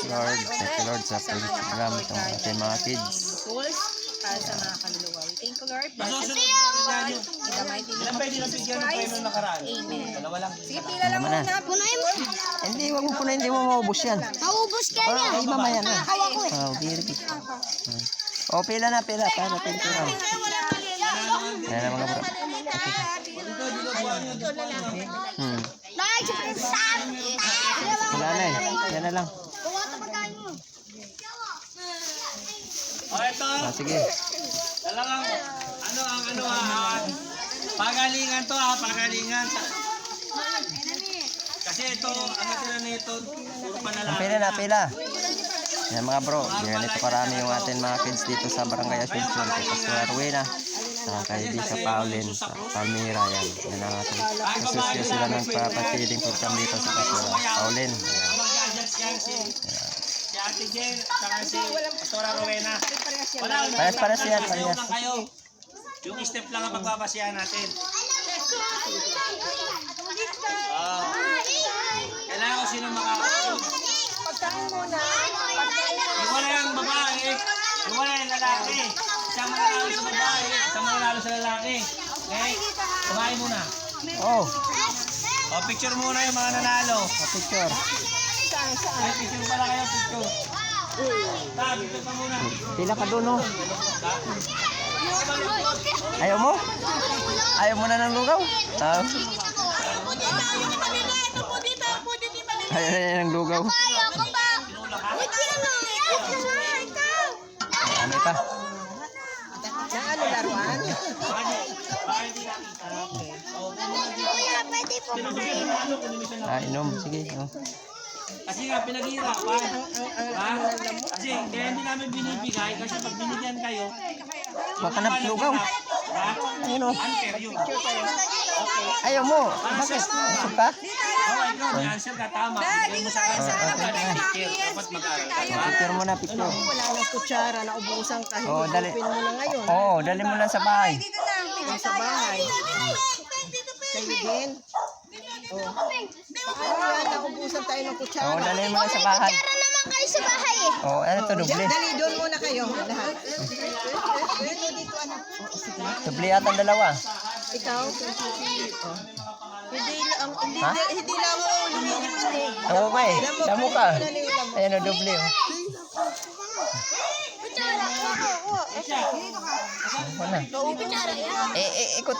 Lord. Thank you, Lord, sa program itong ating mga kids. Schools, para sa mga kaluluwa. We thank you, Lord. Bless us. In the mighty name of Jesus Christ. Amen. Sige, pila lang muna. Punain mo. Hindi, wag mo po na, hindi mo maubos yan. Maubos ka niya. Hindi mamaya na. Nakahawa ko eh. O, pila na, pila. Para pinturan. Yan na mga bro. Wala na eh. Yan na lang. Ito. Sige. Talagang pagalingan to pagalingan. Kasi ito, ang natira nito, puro panalangin. Pila na, pila. Yan mga bro, ganito karami yung ating mga kids dito sa Barangay Asuncion. Kay Pastor Arwena, kay Bishop Paulin, sa Palmira. Yan ang ating asosyo sila ng papatiling program dito sa Pastor Paulin. Si Ate Jen, saka si Pastor Arwena. Pares yan, pares. Yung step lang ang pagbabasihan natin. Kailangan ko sino makakasunod. Pagkain muna. Iwala yung babae, iwala yung lalaki. Isang mananalo sa babae, isang mananalo sa lalaki. Okay? Kumain muna. Oh, O, picture muna yung mga nanalo. picture. Ay, picture pala kayo, picture. Picture pa muna. Pila ka doon, oh. Ayaw mo? Ayaw mo na ng lugaw? Ayaw na ng lugaw. Ano pa? Saan ano laruan? Inom. Sige. Oh. Kasi nga, pinaghihirapan. Ha? Kasi, kaya hindi namin binibigay. Kasi pag binigyan kayo, Baka na lugaw. ha? Ayun, oh. Unfair yun. Ayaw mo. Bakit? Busog ka? Ikaw, may answer ka, tama. Bigyan mo sa kansa. Dapat mag-aral. Picture mo na, picture. Wala nang kutsara, naubusan ka. Oh, dali. Hilupin mo na ngayon. Oh, dali mo lang sa bahay. Sa bahay. Kayo din. Oh. Paano yan? Naubusan tayo ng kutsara. Oh, dali mo lang sa bahay. Tara naman kayo sa bahay eh. Oh, ano to, doble? Dali, doon muna kayo. Lahat. Doble ata ang dalawa. Ikaw? Ha? Hindi lang ako luminis eh. Damo ka eh. Damo ka. Ayan o, doble oh. Wala. Ikot.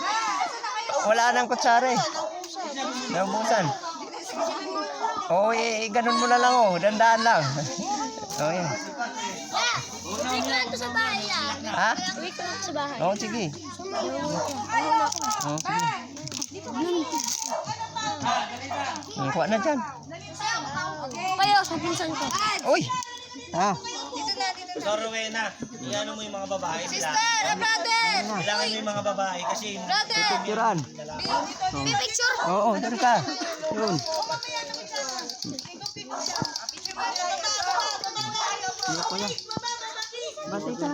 Wala nang kutsara eh. Naubusan. Oo, ganun mo na lang oh. Dandaan lang. Oh, yan. Uwi ko lang to sa bahay yan. Ha? Uwi ko lang sa bahay. Oo, sige. Oo, sige. Kuha na dyan. Kayo, sa pinsan ko. Uy! Ah, So, Rowena, iano mo yung mga babae. Brother! Kailangan mo yung mga babae kasi picturean. May picture? Oo, doon ka. Doon. Hindi ko lang. Bati ka.